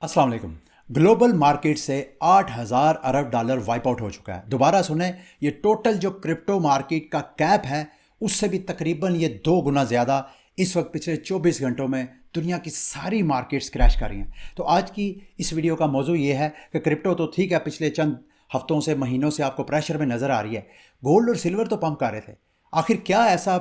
अस्सलाम वालेकुम। Global market से 8,000 अरब डॉलर वाइप आउट हो चुका है। दोबारा सुने, ये टोटल जो क्रिप्टो मार्केट का कैप है उससे भी तकरीबन ये 2 गुना ज़्यादा इस वक्त पिछले 24 घंटों में दुनिया की सारी मार्केट्स क्रैश कर रही हैं। तो आज की इस वीडियो का मौजू ये है कि क्रिप्टो तो ठीक है, पिछले चंद हफ्तों से महीनों से आपको प्रेशर में नज़र आ रही है। गोल्ड और सिल्वर तो पंप कर रहे थे, आखिर क्या ऐसा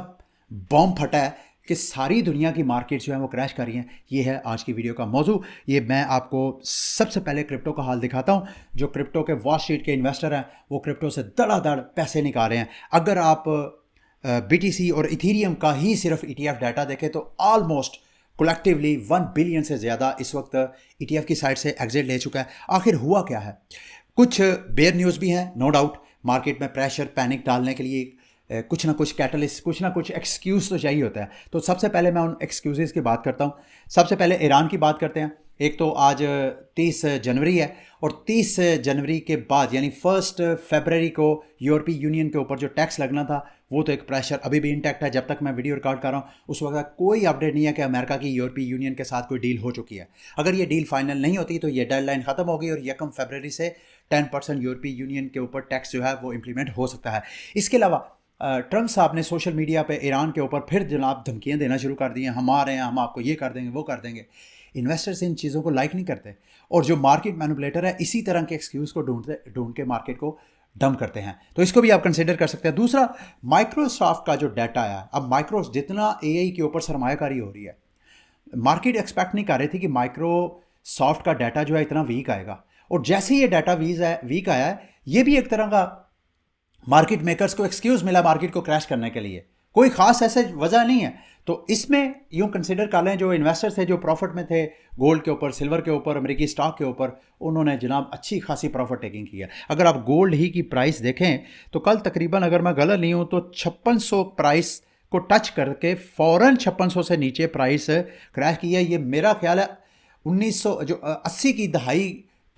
बॉम्ब फटा है कि सारी दुनिया की मार्केट जो है वो क्रैश कर रही हैं। ये है आज की वीडियो का मौजू। ये मैं आपको सबसे पहले क्रिप्टो का हाल दिखाता हूँ। जो क्रिप्टो के वॉल स्ट्रीट के इन्वेस्टर हैं वो क्रिप्टो से धड़ाधड़ पैसे निकाल रहे हैं। अगर आप बीटीसी और इथीरियम का ही सिर्फ ईटीएफ डाटा देखें तो ऑलमोस्ट कलेक्टिवली 1 बिलियन से ज़्यादा इस वक्त ईटीएफ की साइड से एग्जिट ले चुका है। आखिर हुआ क्या है? कुछ बेयर न्यूज़ भी हैं, नो डाउट। मार्केट में प्रेशर, पैनिक डालने के लिए कुछ ना कुछ कैटलिस्ट, कुछ ना कुछ एक्सक्यूज़ तो चाहिए होता है। तो सबसे पहले मैं उन एक्सक्यूज़ की बात करता हूँ। सबसे पहले ईरान की बात करते हैं। एक तो आज 30 जनवरी है और 30 जनवरी के बाद यानी 1 फरवरी को यूरोपीय यूनियन के ऊपर जो टैक्स लगना था वो तो एक प्रेशर अभी भी इंटैक्ट है। जब तक मैं वीडियो रिकॉर्ड कर रहा हूँ उस वक्त कोई अपडेट नहीं है कि अमेरिका की यूरोपीय यूनियन के साथ कोई डील हो चुकी है। अगर ये डील फाइनल नहीं होती तो ये डेडलाइन ख़त्म होगी और 1 फरवरी से 10% यूरोपीय यूनियन के ऊपर टैक्स जो है वो इम्प्लीमेंट हो सकता है। इसके अलावा ट्रंप साहब ने सोशल मीडिया पे ईरान के ऊपर फिर जनाब धमकियाँ देना शुरू कर दी हैं। हम आ रहे हैं, हम आपको ये कर देंगे, वो कर देंगे। इन्वेस्टर्स इन चीज़ों को लाइक नहीं करते और जो मार्केट मैनिपुलेटर है इसी तरह के एक्सक्यूज़ को ढूंढ के मार्केट को डंप करते हैं। तो इसको भी आप कंसिडर कर सकते हैं। दूसरा, माइक्रोसॉफ्ट का जो डाटा है, अब जितना एआई के ऊपर सरमायाकारी हो रही है, मार्केट एक्सपेक्ट नहीं कर रही थी कि माइक्रोसॉफ्ट का डाटा जो है इतना वीक आएगा। और जैसे ही ये डाटा वीक आया है, ये भी एक तरह का मार्केट मेकर्स को एक्सक्यूज़ मिला मार्केट को क्रैश करने के लिए। कोई खास ऐसे वजह नहीं है। तो इसमें यूँ कंसिडर कर लें, जो इन्वेस्टर्स थे जो प्रॉफिट में थे गोल्ड के ऊपर, सिल्वर के ऊपर, अमेरिकी स्टॉक के ऊपर, उन्होंने जनाब अच्छी खासी प्रॉफिट टेकिंग की है। अगर आप गोल्ड ही की प्राइस देखें तो कल तकरीबन, अगर मैं गलत नहीं हूँ तो 5600 प्राइस को टच करके फ़ौरन 5600 से नीचे प्राइस क्रैश की है। ये मेरा ख्याल है 1900 जो 80 की दहाई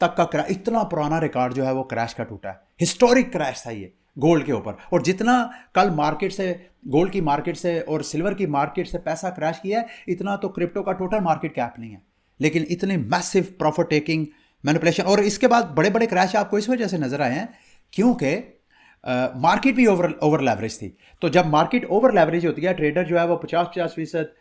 तक का क्रैश, इतना पुराना रिकॉर्ड जो है वो क्रैश का टूटा है। हिस्टोरिक क्रैश था ये गोल्ड के ऊपर। और जितना कल मार्केट से, गोल्ड की मार्केट से और सिल्वर की मार्केट से पैसा क्रैश किया है, इतना तो क्रिप्टो का टोटल मार्केट कैप नहीं है। लेकिन इतने मैसिव प्रॉफिट टेकिंग, मैनिपुलेशन, और इसके बाद बड़े बड़े क्रैश आपको इस वजह से नजर आए हैं क्योंकि मार्केट भी ओवर लेवरेज थी। तो जब मार्केट ओवर लेवरेज होती है, ट्रेडर जो है वो 50-50%,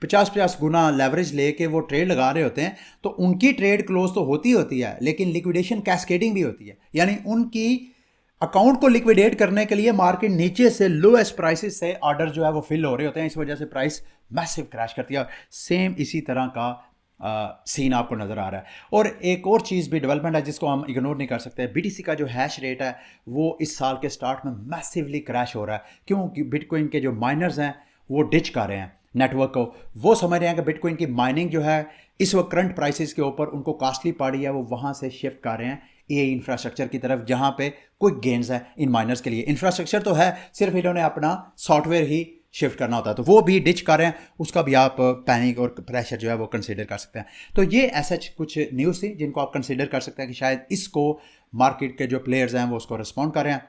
50-50 गुना लेवरेज लेके वो ट्रेड लगा रहे होते हैं, तो उनकी ट्रेड क्लोज तो होती है, लेकिन लिक्विडेशन कैस्केडिंग भी होती है। यानी उनकी अकाउंट को लिक्विडेट करने के लिए मार्केट नीचे से लोएस्ट प्राइसेस से ऑर्डर जो है वो फिल हो रहे होते हैं। इस वजह से प्राइस मैसिव क्रैश करती है। सेम इसी तरह का सीन आपको नज़र आ रहा है। और एक और चीज़ भी डेवलपमेंट है जिसको हम इग्नोर नहीं कर सकते। बीटीसी का जो हैश रेट है वो इस साल के स्टार्ट में मैसिवली क्रैश हो रहा है क्योंकि बिटकॉइन के जो माइनर्स हैं वो डिच कर रहे हैं नेटवर्क को। वो समझ रहे हैं कि बिटकॉइन की माइनिंग जो है इस वक्त करंट प्राइसेस के ऊपर उनको कॉस्टली पड़ रही है, वो वहाँ से शिफ्ट कर रहे हैं एआई इंफ्रास्ट्रक्चर की तरफ, जहाँ पे क्विक गेन्स है इन माइनर्स के लिए। इंफ्रास्ट्रक्चर तो है, सिर्फ इन्होंने अपना सॉफ्टवेयर ही शिफ्ट करना होता है, तो वो भी डिच कर रहे हैं। उसका भी आप पैनिक और प्रेशर जो है वो कंसीडर कर सकते हैं। तो ये ऐसा कुछ न्यूज़ थी जिनको आप कंसीडर कर सकते हैं कि शायद इसको मार्केट के जो प्लेयर्स हैं वो उसको रिस्पॉन्ड कर रहे हैं।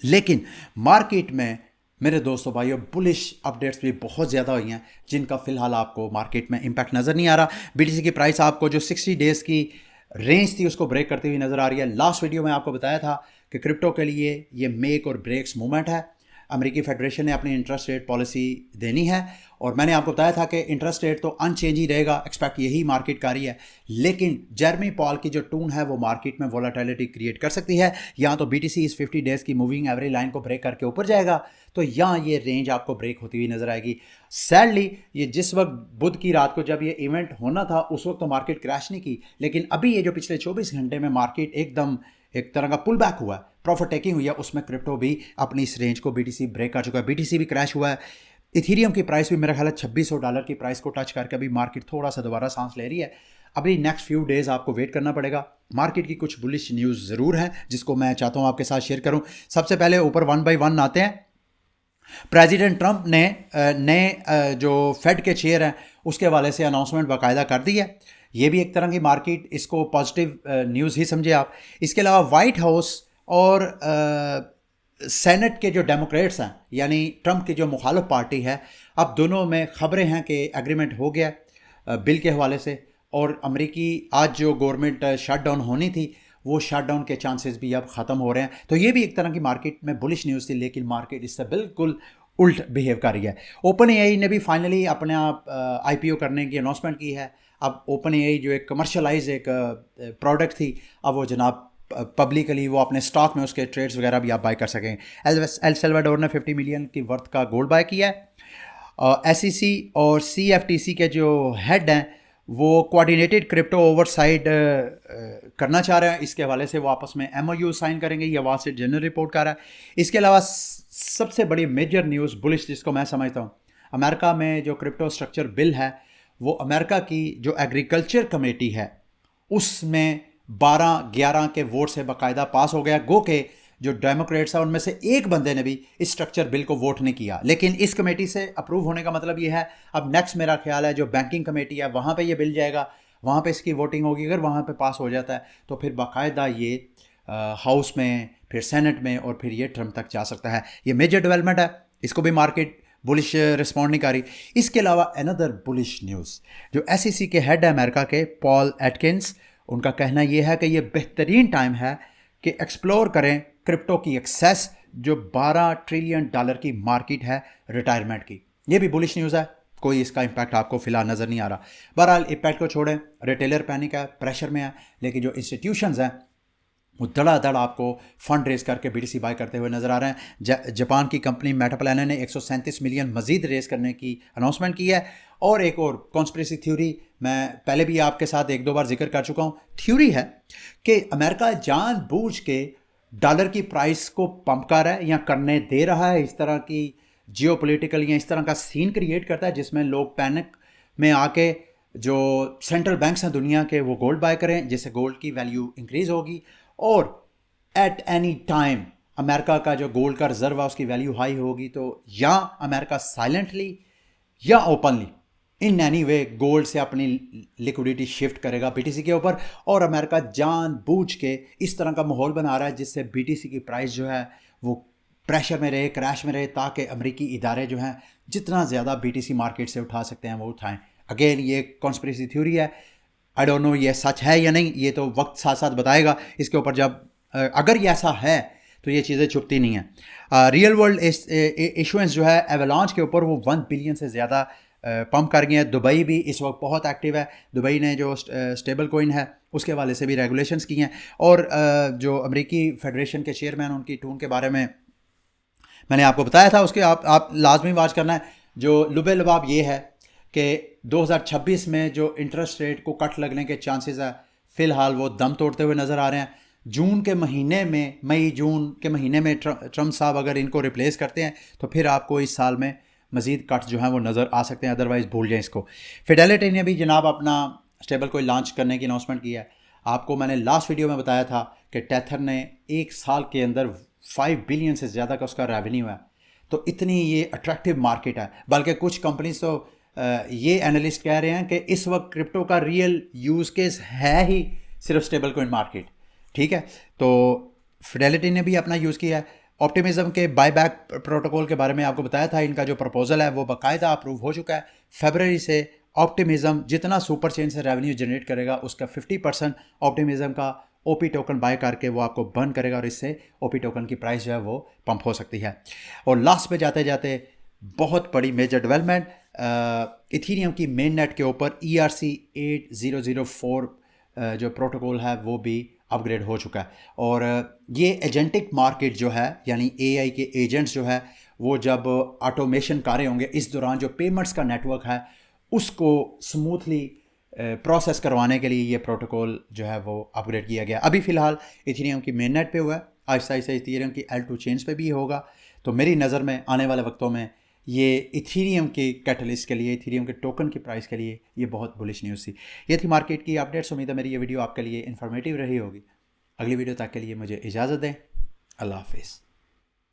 लेकिन मार्केट में मेरे दोस्तों भाइयों बुलिश अपडेट्स भी बहुत ज़्यादा हुई हैं जिनका फ़िलहाल आपको मार्केट में इम्पैक्ट नज़र नहीं आ रहा। बीटीसी की प्राइस आपको जो 60 डेज़ की रेंज थी उसको ब्रेक करती हुई नज़र आ रही है। लास्ट वीडियो में आपको बताया था कि क्रिप्टो के लिए ये मेक और ब्रेक्स मूवमेंट है। अमेरिकी फेडरेशन ने अपनी इंटरेस्ट रेट पॉलिसी देनी है और मैंने आपको बताया था कि इंटरेस्ट रेट तो अनचेंज ही रहेगा, एक्सपेक्ट यही मार्केट का रही है। लेकिन जेरेमी पॉल की जो टून है वो मार्केट में वोलेटिलिटी क्रिएट कर सकती है। यहाँ तो बीटीसी इस 50 डेज़ की मूविंग एवरेज लाइन को ब्रेक करके ऊपर जाएगा, तो यहाँ ये रेंज आपको ब्रेक होती हुई नजर आएगी। सैडली ये जिस वक्त बुध की रात को जब ये इवेंट होना था उस वक्त तो मार्केट क्रैश नहीं की, लेकिन अभी ये जो पिछले 24 घंटे में मार्केट एकदम एक तरह का पुल बैक हुआ है, प्रॉफिट टेकिंग हुई है, उसमें क्रिप्टो भी अपनी इस रेंज को बीटीसी ब्रेक कर चुका है। बीटीसी भी क्रैश हुआ है। इथीरियम की प्राइस भी मेरा ख्याल है $2600 की प्राइस को टच करके अभी मार्केट थोड़ा सा दोबारा सांस ले रही है। अभी नेक्स्ट फ्यू डेज़ आपको वेट करना पड़ेगा। मार्केट की कुछ बुलिश न्यूज़ ज़रूर हैं जिसको मैं चाहता हूँ आपके साथ शेयर करूँ। सबसे पहले ऊपर 1 बाय 1 आते हैं। प्रेसिडेंट ट्रंप ने नए जो फेड के चेयर हैं उसके हवाले से अनाउंसमेंट बाकायदा कर दी है। ये भी एक तरह की मार्केट इसको पॉजिटिव न्यूज़ ही समझे आप। इसके अलावा वाइट हाउस और सेनेट के जो डेमोक्रेट्स हैं यानी ट्रंप की जो मुखालिफ पार्टी है, अब दोनों में खबरें हैं कि एग्रीमेंट हो गया बिल के हवाले से। और अमेरिकी आज जो गवर्नमेंट शटडाउन होनी थी वो शटडाउन के चांसेस भी अब ख़त्म हो रहे हैं। तो ये भी एक तरह की मार्केट में बुलिश न्यूज़ थी, लेकिन मार्केट इससे बिल्कुल उल्ट बिहेव कर रही है। ओपन एआई ने भी फाइनली अपने आप आईपीओ करने की अनाउंसमेंट की है। अब ओपन एआई जो एक कमर्शलाइज एक प्रोडक्ट थी, अब वो जनाब पब्लिकली वो अपने स्टॉक में उसके ट्रेड्स वगैरह भी आप बाय कर सकें। एल सल्वाडोर ने 50 मिलियन की वर्थ का गोल्ड बाय किया है। एसईसी और सीएफटीसी के जो हेड हैं वो कोऑर्डिनेटेड क्रिप्टो ओवरसाइट करना चाह रहे हैं। इसके हवाले से वो आपस में एमओयू साइन करेंगे, ये वॉल स्ट्रीट जर्नल रिपोर्ट कर रहा है। इसके अलावा सबसे बड़ी मेजर न्यूज़ बुलिश जिसको मैं समझता हूँ, अमेरिका में जो क्रिप्टो स्ट्रक्चर बिल है वो अमेरिका की जो एग्रीकल्चर कमेटी है उसमें 12-11 के वोट से बाकायदा पास हो गया। गो के जो डेमोक्रेट्स हैं उनमें से एक बंदे ने भी इस स्ट्रक्चर बिल को वोट नहीं किया, लेकिन इस कमेटी से अप्रूव होने का मतलब ये है अब नेक्स्ट मेरा ख्याल है जो बैंकिंग कमेटी है वहाँ पे ये बिल जाएगा, वहाँ पे इसकी वोटिंग होगी। अगर वहाँ पे पास हो जाता है तो फिर बाकायदा ये हाउस में, फिर सेनेट में और फिर ये ट्रम्प तक जा सकता है। ये मेजर डेवलपमेंट है, इसको भी मार्केट बुलिश रिस्पॉन्ड नहीं कर रही। इसके अलावा अनदर बुलिश न्यूज़, जो एसईसी के हेड है अमेरिका के पॉल एटकिंस, उनका कहना यह है कि ये बेहतरीन टाइम है कि एक्सप्लोर करें क्रिप्टो की एक्सेस, जो $12 ट्रिलियन की मार्केट है रिटायरमेंट की। ये भी बुलिश न्यूज़ है, कोई इसका इम्पैक्ट आपको फिलहाल नज़र नहीं आ रहा। बहरहाल इम्पैक्ट को छोड़ें, रिटेलर पैनिक है, प्रेशर में है, लेकिन जो इंस्टीट्यूशंस हैं वो धड़ाधड़ आपको फंड रेज करके बीटीसी बाय करते हुए नज़र आ रहे हैं। जापान की कंपनी मेटाप्लानर ने 137 मिलियन मजीद रेज करने की अनाउंसमेंट की है। और एक और कॉन्स्पिरेसी थ्योरी मैं पहले भी आपके साथ एक दो बार जिक्र कर चुका हूँ, थ्योरी है कि अमेरिका जानबूझ के डॉलर की प्राइस को पंप कर रहा है या करने दे रहा है, इस तरह की जियोपॉलिटिकल या इस तरह का सीन क्रिएट करता है जिसमें लोग पैनिक में आके जो सेंट्रल बैंक्स हैं दुनिया के वो गोल्ड बाय करें, जिससे गोल्ड की वैल्यू इंक्रीज़ होगी और एट एनी टाइम अमेरिका का जो गोल्ड का रिजर्व है उसकी वैल्यू हाई होगी। तो या अमेरिका साइलेंटली या openly in any way gold से अपनी लिक्विडिटी शिफ्ट करेगा बीटीसी के ऊपर, और अमेरिका जानबूझ के इस तरह का माहौल बना रहा है जिससे बीटीसी की प्राइस जो है वो प्रेशर में रहे, क्रैश में रहे, ताकि अमेरिकी इदारे जो हैं जितना ज़्यादा बीटीसी मार्केट से उठा सकते हैं वो उठाएं। अगेन ये कॉन्स्पिरेसी थ्योरी है, आई डोंट नो ये सच है या नहीं, ये तो वक्त साथ साथ बताएगा इसके ऊपर। जब अगर ये ऐसा है तो ये चीज़ें छुपती नहीं हैं। रियल वर्ल्ड इशुएंस जो है एवलांच के ऊपर वो 1 बिलियन से ज़्यादा पंप कर गए हैं। दुबई भी इस वक्त बहुत एक्टिव है। दुबई ने जो स्टेबल कोइन है उसके हवाले से भी रेगुलेशंस की हैं। और जो अमेरिकी फेडरेशन के चेयरमैन उनकी टून के बारे में मैंने आपको बताया था, उसके आप लाजमी वाच करना है। जो लुबे लबाब ये है कि 2026 में जो इंटरेस्ट रेट को कट लगने के चांसेस है फ़िलहाल वो दम तोड़ते हुए नज़र आ रहे हैं। जून के महीने में, मई जून के महीने में ट्रम्प साहब अगर इनको रिप्लेस करते हैं तो फिर आपको इस साल में मज़ीद कट जो हैं वो नज़र आ सकते हैं, अदरवाइज़ भूल जाएं इसको। फिडेलिटी ने भी जनाब अपना स्टेबल कोइन लॉन्च करने की अनाउंसमेंट की है। आपको मैंने लास्ट वीडियो में बताया था कि टेथर ने एक साल के अंदर 5 बिलियन से ज़्यादा का उसका रेवेन्यू है। तो इतनी ये अट्रैक्टिव मार्केट है, बल्कि कुछ कंपनीज तो ये एनालिस्ट कह रहे हैं कि इस वक्त क्रिप्टो का रियल यूज़ केस है ही सिर्फ स्टेबल कोइन मार्केट। ठीक है, तो फिडेलिटी ने भी अपना यूज़ किया है। ऑप्टिमिज्म के बायबैक प्रोटोकॉल के बारे में आपको बताया था, इनका जो प्रपोजल है वो बाकायदा अप्रूव हो चुका है। फरवरी से ऑप्टिमिज्म जितना सुपर चेन से रेवेन्यू जनरेट करेगा उसका 50% ऑप्टिमिज्म का ओपी टोकन बाय करके वो आपको बर्न करेगा और इससे ओपी टोकन की प्राइस जो है वो पंप हो सकती है। और लास्ट पे जाते जाते बहुत बड़ी मेजर डेवलपमेंट, इथीरियम की मेन नेट के ऊपर ERC 8004 जो प्रोटोकॉल है वो भी अपग्रेड हो चुका है। और ये एजेंटिक मार्केट जो है यानी AI के एजेंट्स जो है वो जब ऑटोमेशन कर रहे होंगे इस दौरान जो पेमेंट्स का नेटवर्क है उसको स्मूथली प्रोसेस करवाने के लिए ये प्रोटोकॉल जो है वो अपग्रेड किया गया। अभी फ़िलहाल इथीरियम की मेन नेट पे हुआ है, आहिस्ता आहिस्ता इथीरियम की L2 चेन्स पे भी होगा। तो मेरी नज़र में आने वाले वक्तों में ये इथीरियम के कैटलिस्ट के लिए, इथीरियम के टोकन की प्राइस के लिए ये बहुत बुलिश न्यूज़ थी। ये थी मार्केट की अपडेट्स। उम्मीद है मेरी ये वीडियो आपके लिए इन्फॉर्मेटिव रही होगी। अगली वीडियो तक के लिए मुझे इजाज़त दें। अल्लाह हाफिज़।